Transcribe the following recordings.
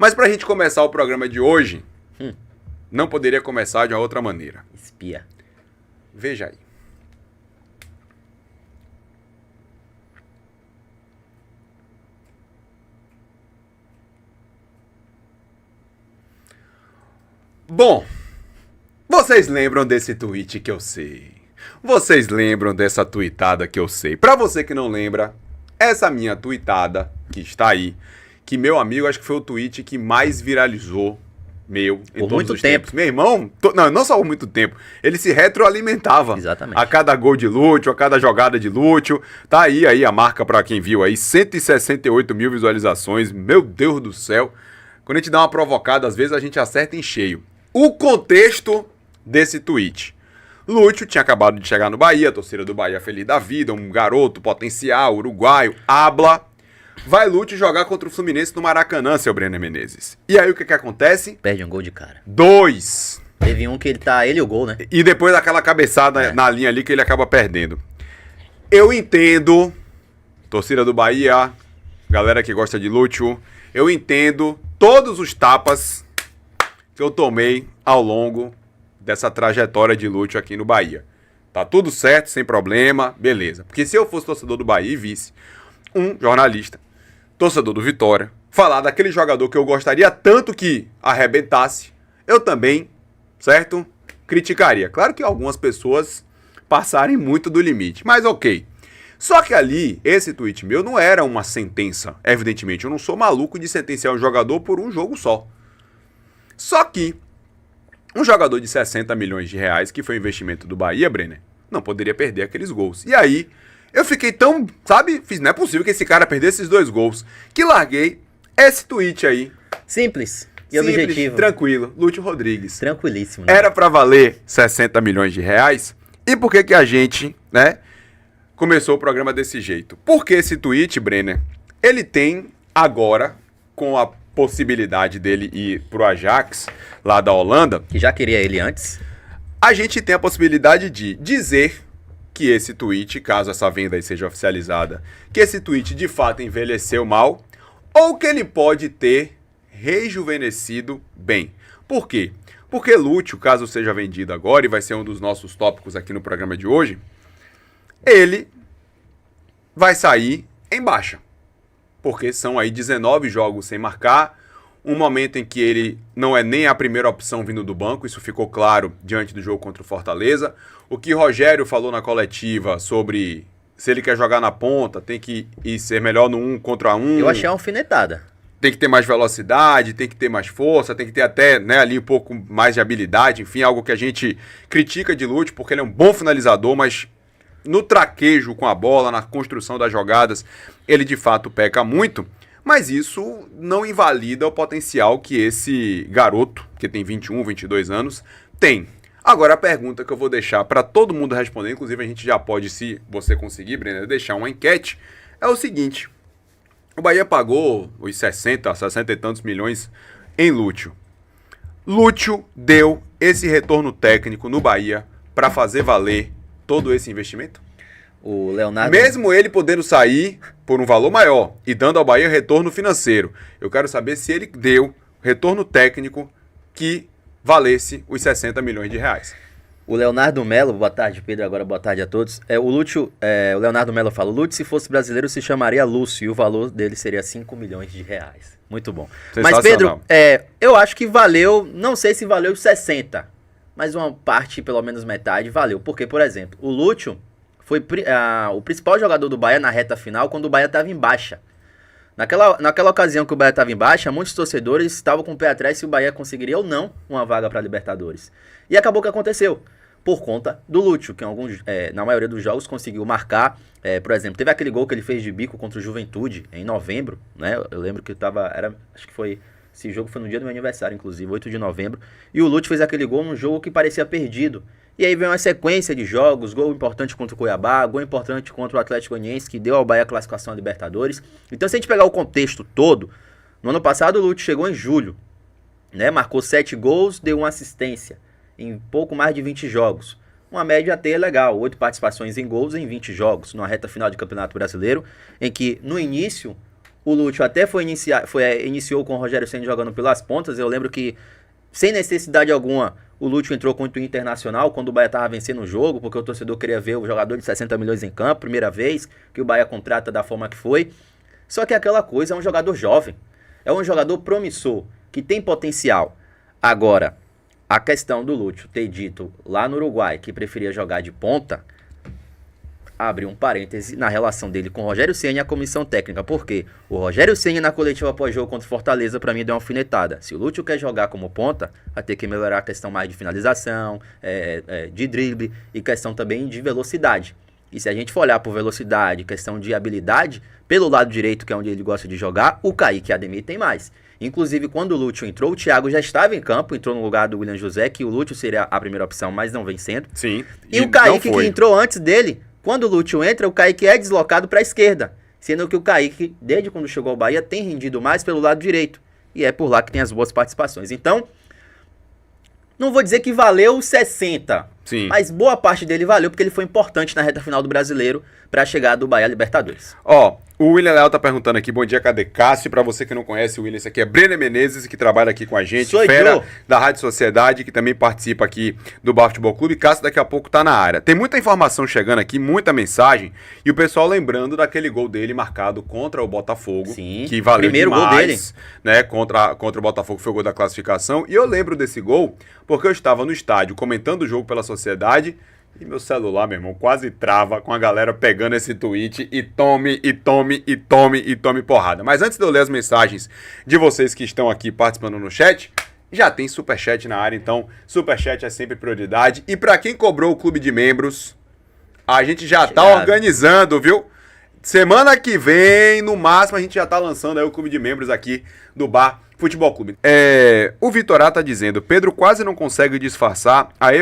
Mas pra gente começar o programa de hoje, não poderia começar de uma outra maneira. Espia. Veja aí. Bom, vocês lembram desse tweet que eu sei? Vocês lembram dessa tweetada que eu sei? Pra você que não lembra, essa minha tweetada, que está aí, que meu amigo, acho que foi o tweet que mais viralizou em por todos muito os tempo. tempos. Meu irmão, não só por muito tempo, ele se retroalimentava. Exatamente. A cada gol de Lúcio, a cada jogada de Lúcio. Tá aí a marca pra quem viu aí, 168 mil visualizações, meu Deus do céu. Quando a gente dá uma provocada, às vezes a gente acerta em cheio. O contexto desse tweet. Lúcio tinha acabado de chegar no Bahia, a torcida do Bahia feliz da vida, um garoto potencial, uruguaio, habla. Vai Lúcio jogar contra o Fluminense no Maracanã, seu Brenner Menezes. E aí o que acontece? Perde um gol de cara. 2. Teve um que ele e o gol, né? E depois daquela cabeçada na linha ali que ele acaba perdendo. Eu entendo, torcida do Bahia, galera que gosta de Lúcio, eu entendo todos os tapas que eu tomei ao longo dessa trajetória de Lúcio aqui no Bahia. Tá tudo certo, sem problema, beleza. Porque se eu fosse torcedor do Bahia e visse um jornalista, torcedor do Vitória, falar daquele jogador que eu gostaria tanto que arrebentasse, eu também, certo? Criticaria. Claro que algumas pessoas passarem muito do limite, mas ok. Só que ali, esse tweet meu não era uma sentença. Evidentemente, eu não sou maluco de sentenciar um jogador por um jogo só. Só que um jogador de 60 milhões de reais, que foi o investimento do Bahia, Brenner, não poderia perder aqueles gols. E aí, eu fiquei tão, sabe, não é possível que esse cara perdesse esses 2 gols, que larguei esse tweet aí. Simples e objetivo. Tranquilo, Lúcio Rodrigues. Tranquilíssimo, né? Era pra valer 60 milhões de reais. E por que que a gente, né, começou o programa desse jeito? Porque esse tweet, Brenner, ele tem agora, com a possibilidade dele ir pro Ajax, lá da Holanda, Que já queria ele antes. a gente tem a possibilidade de dizer que esse tweet, caso essa venda aí seja oficializada, que esse tweet de fato envelheceu mal, ou que ele pode ter rejuvenescido bem. Por quê? Porque Lúcio, caso seja vendido agora, e vai ser um dos nossos tópicos aqui no programa de hoje, ele vai sair em baixa. Porque são aí 19 jogos sem marcar, um momento em que ele não é nem a primeira opção vindo do banco, isso ficou claro diante do jogo contra o Fortaleza. O que Rogério falou na coletiva sobre se ele quer jogar na ponta, tem que ir ser melhor no 1 contra 1. Eu achei uma alfinetada. Tem que ter mais velocidade, tem que ter mais força, tem que ter até, né, ali um pouco mais de habilidade, enfim, algo que a gente critica de Lúcio, porque ele é um bom finalizador, mas no traquejo com a bola, na construção das jogadas, ele de fato peca muito, mas isso não invalida o potencial que esse garoto, que tem 21, 22 anos, tem. Agora a pergunta que eu vou deixar para todo mundo responder, inclusive a gente já pode, se você conseguir, Brenner, deixar uma enquete, é o seguinte: o Bahia pagou os 60 e tantos milhões em Lúcio. Lúcio deu esse retorno técnico no Bahia para fazer valer todo esse investimento? O Leonardo... Mesmo ele podendo sair por um valor maior e dando ao Bahia retorno financeiro, eu quero saber se ele deu retorno técnico que valesse os 60 milhões de reais. O Leonardo Melo, boa tarde, Pedro, agora boa tarde a todos. O Leonardo Melo fala: Lúcio, se fosse brasileiro, se chamaria Lúcio, e o valor dele seria 5 milhões de reais. Muito bom. Mas, Pedro, eu acho que valeu, não sei se valeu os 60, mas uma parte, pelo menos metade, valeu. Porque, por exemplo, o Lúcio foi o principal jogador do Bahia na reta final, quando o Bahia estava em baixa. Naquela ocasião que o Bahia estava em baixa, muitos torcedores estavam com o pé atrás se o Bahia conseguiria ou não uma vaga para a Libertadores. E acabou que aconteceu, por conta do Lúcio, que na maioria dos jogos conseguiu marcar. Por exemplo, teve aquele gol que ele fez de bico contra o Juventude em novembro, né? Eu lembro que acho que foi, esse jogo foi no dia do meu aniversário, inclusive, 8 de novembro. E o Lúcio fez aquele gol num jogo que parecia perdido. E aí veio uma sequência de jogos, gol importante contra o Cuiabá, gol importante contra o Atlético Goianiense, que deu ao Bahia a classificação à Libertadores. Então, se a gente pegar o contexto todo, no ano passado o Lúcio chegou em julho, né? Marcou 7 gols, deu uma assistência em pouco mais de 20 jogos. Uma média até legal, 8 participações em gols em 20 jogos, numa reta final de Campeonato Brasileiro, em que no início O Lúcio até iniciou com o Rogério Ceni jogando pelas pontas. Eu lembro que, sem necessidade alguma, o Lúcio entrou contra o Internacional quando o Bahia estava vencendo o jogo, porque o torcedor queria ver o jogador de 60 milhões em campo, primeira vez que o Bahia contrata da forma que foi. Só que aquela coisa, é um jogador jovem, é um jogador promissor, que tem potencial. Agora, a questão do Lúcio ter dito lá no Uruguai que preferia jogar de ponta, abre um parêntese na relação dele com o Rogério Ceni e a comissão técnica. Por quê? O Rogério Ceni na coletiva pós-jogo contra o Fortaleza, pra mim, deu uma alfinetada. Se o Lúcio quer jogar como ponta, vai ter que melhorar a questão mais de finalização, de drible e questão também de velocidade. E se a gente for olhar por velocidade, questão de habilidade, pelo lado direito, que é onde ele gosta de jogar, o Kaique e a Ademir tem mais. Inclusive, quando o Lúcio entrou, o Thiago já estava em campo, entrou no lugar do William José, que o Lúcio seria a primeira opção, mas não vem sendo. Sim. E o Kaique, que entrou antes dele, quando o Lúcio entra, o Kaique é deslocado para a esquerda. Sendo que o Kaique, desde quando chegou ao Bahia, tem rendido mais pelo lado direito. E é por lá que tem as boas participações. Então, não vou dizer que valeu 60. Sim. Mas boa parte dele valeu, porque ele foi importante na reta final do Brasileiro para a chegada do Bahia à Libertadores. Ó, o William Léo tá perguntando aqui, bom dia, cadê Cássio? Pra você que não conhece o William, esse aqui é Brenner Menezes, que trabalha aqui com a gente, fera da Rádio Sociedade, que também participa aqui do Bahia Futebol Clube. Cássio daqui a pouco tá na área. Tem muita informação chegando aqui, muita mensagem, e o pessoal lembrando daquele gol dele marcado contra o Botafogo. Sim, que valeu primeiro demais, gol dele, né, contra o Botafogo, foi o gol da classificação. E eu lembro desse gol porque eu estava no estádio comentando o jogo pela Sociedade. E meu celular, meu irmão, quase trava com a galera pegando esse tweet e tome porrada. Mas antes de eu ler as mensagens de vocês que estão aqui participando no chat, já tem superchat na área, então superchat é sempre prioridade. E pra quem cobrou o clube de membros, a gente já tá organizando, viu? Semana que vem, no máximo, a gente já tá lançando aí o clube de membros aqui do Bar Futebol Clube. O Vitorá tá dizendo, Pedro quase não consegue disfarçar a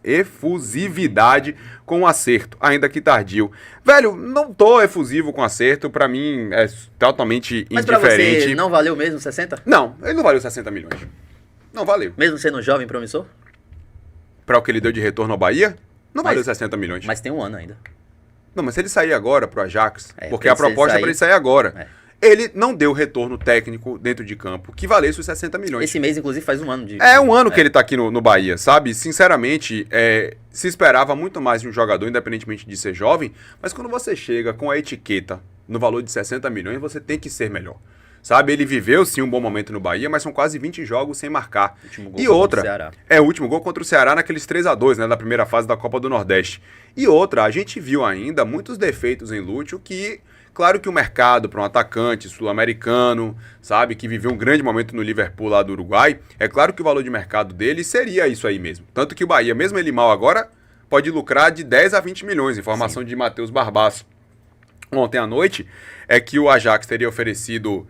efusividade com o acerto, ainda que tardio. Velho, não tô efusivo com acerto, pra mim é totalmente mas indiferente. Mas pra você não valeu mesmo 60? Não, ele não valeu 60 milhões. Não valeu. Mesmo sendo jovem promissor? Pra o que ele deu de retorno ao Bahia, não valeu 60 milhões. Mas tem um ano ainda. Não, mas se ele sair agora pro Ajax, porque a proposta é pra ele sair agora. Ele não deu retorno técnico dentro de campo que valesse os 60 milhões. Esse mês, inclusive, faz um ano de... É um ano que ele tá aqui no Bahia, sabe? Sinceramente, se esperava muito mais de um jogador, independentemente de ser jovem, mas quando você chega com a etiqueta no valor de 60 milhões, você tem que ser melhor. Sabe, ele viveu sim um bom momento no Bahia, mas são quase 20 jogos sem marcar. E outra, o último gol contra o Ceará naqueles 3-2, né, da primeira fase da Copa do Nordeste. E outra, a gente viu ainda muitos defeitos em Lúcio que, claro que o mercado para um atacante sul-americano, sabe, que viveu um grande momento no Liverpool lá do Uruguai, é claro que o valor de mercado dele seria isso aí mesmo. Tanto que o Bahia, mesmo ele mal agora, pode lucrar de 10 a 20 milhões, informação de Matheus Barbaço. Ontem à noite é que o Ajax teria oferecido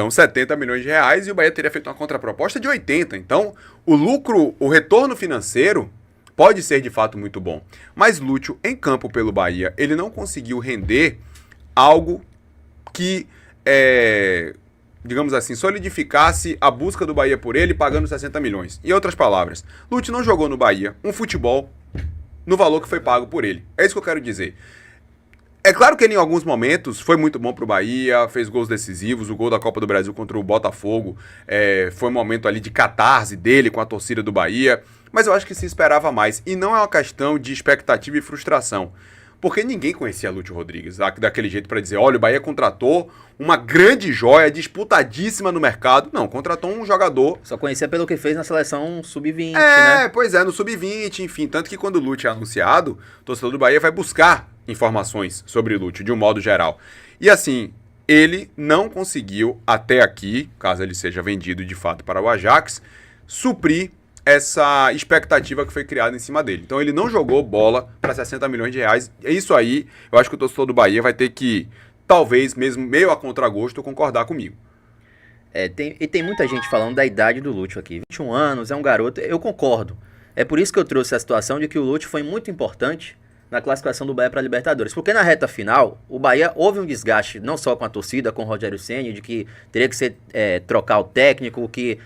70 milhões de reais e o Bahia teria feito uma contraproposta de 80. Então, o lucro, o retorno financeiro pode ser de fato muito bom. Mas Lúcio, em campo pelo Bahia, ele não conseguiu render algo que, digamos assim, solidificasse a busca do Bahia por ele pagando 60 milhões. Em outras palavras, Lúcio não jogou no Bahia um futebol no valor que foi pago por ele. É isso que eu quero dizer. É claro que ele, em alguns momentos, foi muito bom pro Bahia, fez gols decisivos, o gol da Copa do Brasil contra o Botafogo foi um momento ali de catarse dele com a torcida do Bahia, mas eu acho que se esperava mais. E não é uma questão de expectativa e frustração, porque ninguém conhecia Lúcio Rodrigues daquele jeito para dizer, olha, o Bahia contratou uma grande joia, disputadíssima no mercado. Não, contratou um jogador... Só conhecia pelo que fez na seleção sub-20, né? Pois é, no sub-20, enfim. Tanto que quando o Lúcio é anunciado, o torcedor do Bahia vai buscar informações sobre Lúcio, de um modo geral. E assim, ele não conseguiu, até aqui, caso ele seja vendido de fato para o Ajax, suprir essa expectativa que foi criada em cima dele. Então ele não jogou bola para 60 milhões de reais. É isso aí, eu acho que o torcedor do Bahia vai ter que, talvez mesmo meio a contragosto, concordar comigo. Tem muita gente falando da idade do Lúcio aqui. 21 anos, é um garoto, eu concordo. É por isso que eu trouxe a situação de que o Lúcio foi muito importante na classificação do Bahia para a Libertadores. Porque na reta final, o Bahia houve um desgaste, não só com a torcida, com o Rogério Ceni, de que teria que ser trocar o técnico, que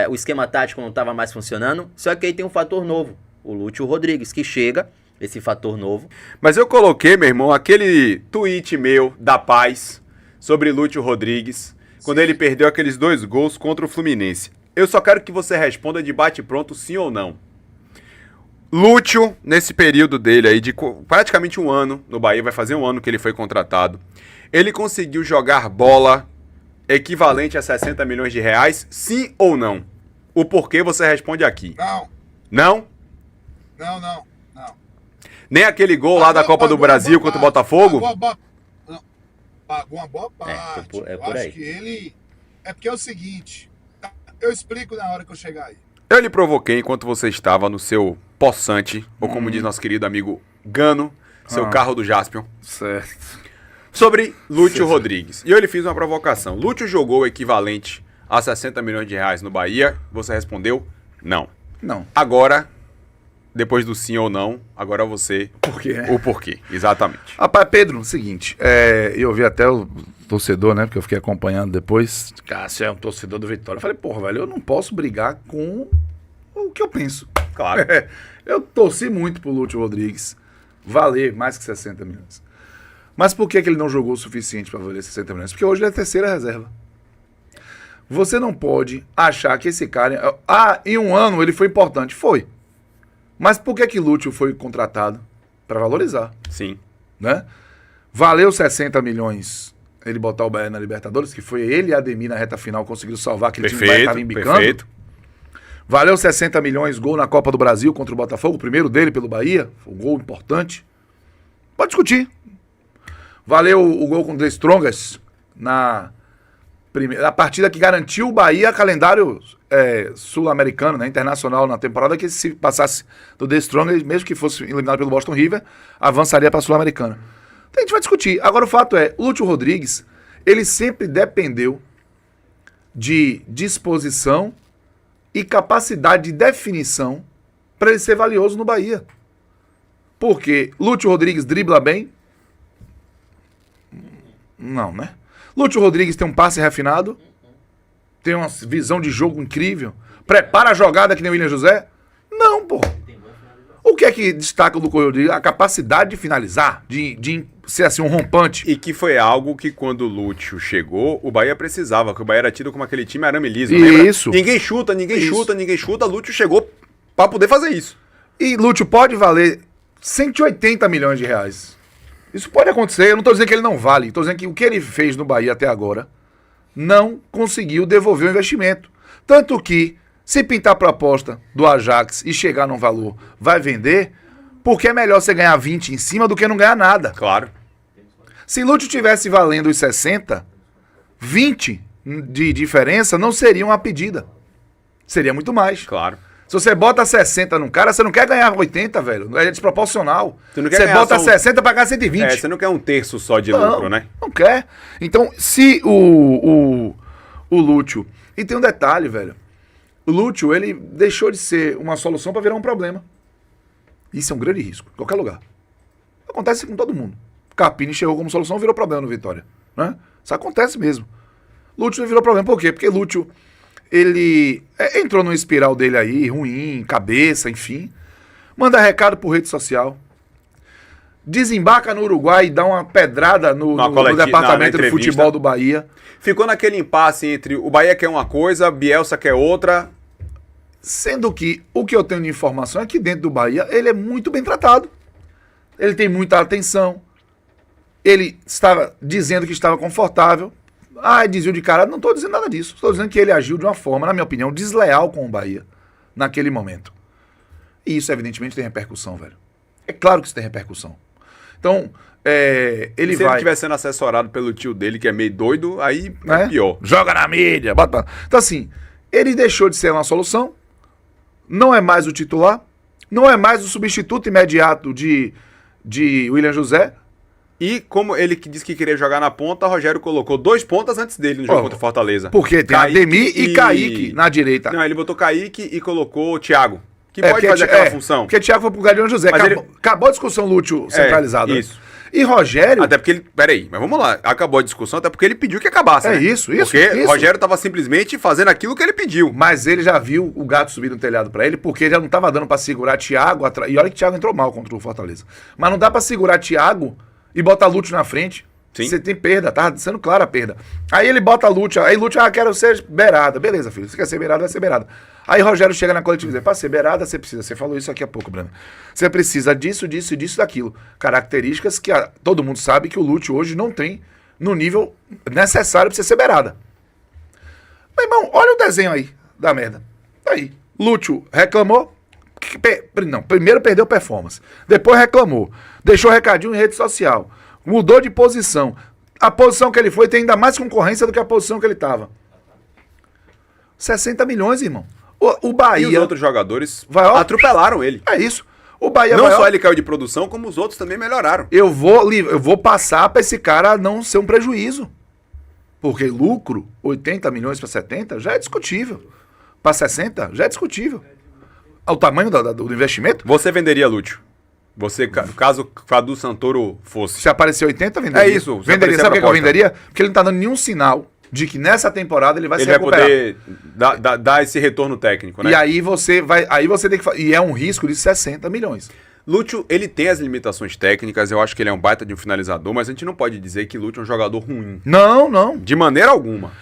o esquema tático não estava mais funcionando. Só que aí tem um fator novo, o Lúcio Rodrigues, que chega esse fator novo. Mas eu coloquei, meu irmão, aquele tweet meu da paz sobre Lúcio Rodrigues, quando ele perdeu aqueles 2 gols contra o Fluminense. Eu só quero que você responda de bate-pronto sim ou não. Lúcio, nesse período dele aí, de praticamente 1 ano no Bahia, vai fazer 1 ano que ele foi contratado, ele conseguiu jogar bola equivalente a 60 milhões de reais, sim ou não? O porquê você responde aqui. Não. Não? Não. Nem aquele gol lá da Copa do Brasil contra o Botafogo? Pagou uma boa parte. É eu por aí. acho que ele... É porque é o seguinte, eu explico na hora que eu chegar aí. Eu lhe provoquei enquanto você estava no seu possante, ou como diz nosso querido amigo Gano, seu carro do Jaspion. Certo. Sobre Lúcio Rodrigues. E eu lhe fiz uma provocação. Lúcio jogou o equivalente a 60 milhões de reais no Bahia? Você respondeu não. Não. Agora, depois do sim ou não, agora você... Por quê, né? O porquê, exatamente. Rapaz, Pedro, o seguinte, eu vi até o torcedor, né, porque eu fiquei acompanhando depois, Cássio é um torcedor do Vitória. Eu falei, porra, velho, eu não posso brigar com o que eu penso. Claro. Eu torci muito pro Lúcio Rodrigues valer mais que 60 milhões. Mas por que ele não jogou o suficiente para valer 60 milhões? Porque hoje ele é a terceira reserva. Você não pode achar que esse cara... em 1 ano ele foi importante. Foi. Mas por que Lúcio foi contratado? Para valorizar. Sim. Né? Valeu 60 milhões ele botar o Bahia na Libertadores, que foi ele e Ademir na reta final conseguiram salvar aquele time que estava embicando. Perfeito. Valeu 60 milhões gol na Copa do Brasil contra o Botafogo, o primeiro dele pelo Bahia. Foi um gol importante. Pode discutir. Valeu o gol com o The Strongest na partida que garantiu o Bahia calendário sul-americano, né, internacional na temporada, que se passasse do The Strongest, mesmo que fosse eliminado pelo Boston River, avançaria para a Sul-Americana. Então a gente vai discutir. Agora o fato é, o Lúcio Rodrigues, ele sempre dependeu de disposição e capacidade de definição para ele ser valioso no Bahia. Porque Lúcio Rodrigues dribla bem? Não, né? Lúcio Rodrigues tem um passe refinado? Tem uma visão de jogo incrível? Prepara a jogada que nem o William José? Não, pô. O que é que destaca o Lúcio Rodrigues? A capacidade de finalizar, de ser assim um rompante. E que foi algo que quando o Lúcio chegou, o Bahia precisava, que o Bahia era tido como aquele time arame liso. Isso. Lembra? Ninguém chuta, Lúcio chegou para poder fazer isso. E Lúcio pode valer 180 milhões de reais. Isso pode acontecer, eu não estou dizendo que ele não vale, estou dizendo que o que ele fez no Bahia até agora não conseguiu devolver o investimento. Tanto que, se pintar a proposta do Ajax e chegar num valor, vai vender, porque é melhor você ganhar 20 em cima do que não ganhar nada. Claro. Se Lúcio tivesse valendo os 60, 20 de diferença não seria uma pedida. Seria muito mais. Claro. Se você bota 60 num cara, você não quer ganhar 80, velho. É desproporcional. Você bota 60 pra ganhar 120. Você não quer um terço só de lucro, né? Não quer. Então, se o Lúcio... E tem um detalhe, velho. O Lúcio, ele deixou de ser uma solução pra virar um problema. Isso é um grande risco, em qualquer lugar. Acontece com todo mundo. Carpini chegou como solução e virou problema no Vitória. Né? Isso acontece mesmo. Lúcio virou problema. Por quê? Porque Lúcio... ele entrou numa espiral dele aí, ruim, cabeça, enfim. Manda recado por rede social. Desembarca no Uruguai e dá uma pedrada no departamento de futebol do Bahia. Ficou naquele impasse entre o Bahia quer uma coisa, Bielsa quer outra. Sendo que o que eu tenho de informação é que dentro do Bahia ele é muito bem tratado. Ele tem muita atenção. Ele estava dizendo que estava confortável. Desvio de cara, não estou dizendo nada disso. Estou dizendo que ele agiu de uma forma, na minha opinião, desleal com o Bahia naquele momento. E isso, evidentemente, tem repercussão, velho. É claro que isso tem repercussão. Então, ele Se ele estiver sendo assessorado pelo tio dele, que é meio doido, aí é pior. Joga na mídia, bota... Então, assim, ele deixou de ser uma solução, não é mais o titular, não é mais o substituto imediato de William José. E como ele que disse que queria jogar na ponta, Rogério colocou 2 pontas antes dele no jogo contra o Fortaleza. Porque tem Ademir e Kaique na direita. Não, ele botou Kaique e colocou o Thiago, que pode fazer aquela função. Porque o Thiago foi pro lugar de William José. Acabou a discussão Lúcio centralizada. Isso. E Rogério... Até porque ele... Peraí, mas vamos lá. Acabou a discussão, até porque ele pediu que acabasse, né? Isso. Porque Rogério tava simplesmente fazendo aquilo que ele pediu. Mas ele já viu o gato subir no telhado pra ele, porque ele já não tava dando pra segurar Thiago atrás. E olha que Thiago entrou mal contra o Fortaleza. Mas não dá pra segurar Thiago e botar Lúcio na frente. Sim. Você tem perda, tá sendo clara a perda. Aí ele bota Lúcio, aí Lúcio, quero ser beirada. Beleza, filho, você quer ser beirada, vai ser beirada. Aí Rogério chega na coletiva e diz, pra ser beirada, você falou isso aqui há pouco, Breno. Você precisa disso, daquilo. Características que todo mundo sabe que o Lúcio hoje não tem no nível necessário pra você ser beirada. Meu irmão, olha o desenho aí da merda. Aí, Lúcio reclamou, primeiro perdeu performance, depois reclamou, deixou recadinho em rede social, mudou de posição. A posição que ele foi tem ainda mais concorrência do que a posição que ele tava. 60 milhões, irmão. O Bahia... E os outros jogadores atropelaram ele. É isso. O Bahia não só ele caiu de produção, como os outros também melhoraram. Eu vou passar para esse cara não ser um prejuízo. Porque lucro, 80 milhões para 70, já é discutível. Para 60, já é discutível. O tamanho do investimento... Você venderia Lúcio? Você, caso Cadu Santoro fosse... Se aparecer 80, venderia. É isso. Venderia. Sabe o que eu venderia? Porque ele não tá dando nenhum sinal de que nessa temporada ele vai se recuperar. Ele vai poder dar esse retorno técnico, né? E aí você tem que... E é um risco de 60 milhões. Lúcio, ele tem as limitações técnicas, eu acho que ele é um baita de um finalizador, mas a gente não pode dizer que Lúcio é um jogador ruim. Não. De maneira alguma.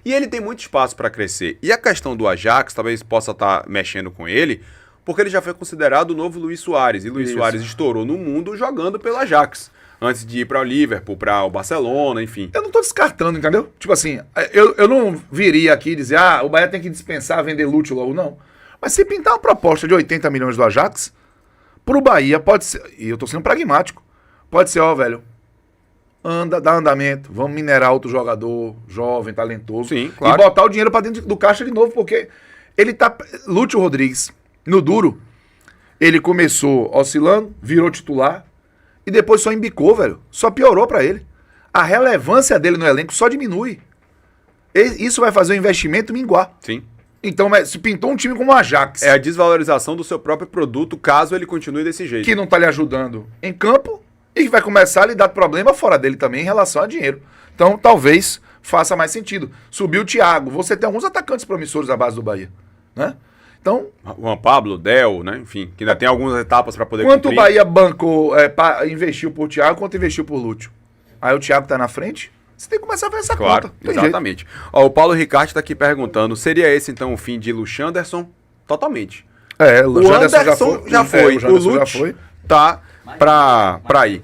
E ele tem muito espaço para crescer. E a questão do Ajax, talvez possa estar mexendo com ele, porque ele já foi considerado o novo Luis Soares. E Luis Soares estourou no mundo jogando pelo Ajax. Antes de ir para o Liverpool, para o Barcelona, enfim. Eu não tô descartando, entendeu? Tipo assim, eu não viria aqui dizer, o Bahia tem que dispensar, vender Lúcio logo, não. Mas se pintar uma proposta de 80 milhões do Ajax, pro Bahia pode ser, e eu tô sendo pragmático, pode ser, velho, dá andamento, vamos minerar outro jogador, jovem, talentoso. Sim, claro. E botar o dinheiro para dentro do caixa de novo, porque ele tá... Lúcio Rodrigues, no duro, ele começou oscilando, virou titular, e depois só embicou, velho. Só piorou pra ele. A relevância dele no elenco só diminui. Isso vai fazer o investimento minguar. Sim. Então, se pintou um time como o Ajax. É a desvalorização do seu próprio produto, caso ele continue desse jeito. Que não tá lhe ajudando em campo e que vai começar a lhe dar problema fora dele também em relação a dinheiro. Então, talvez faça mais sentido. Subiu o Thiago. Você tem alguns atacantes promissores à base do Bahia, né? Então, Juan Pablo, Del, né? Enfim, que ainda tem algumas etapas para poder quanto cumprir. O Bahia bancou, investiu por Thiago, quanto investiu por Lúcio? Aí o Thiago tá na frente, você tem que começar a fazer essa conta. Exatamente. Ó, o Paulo Ricardo tá aqui perguntando, seria esse então o fim de Lucho Anderson? Totalmente. O Anderson já foi. O Lúcio tá pra ir.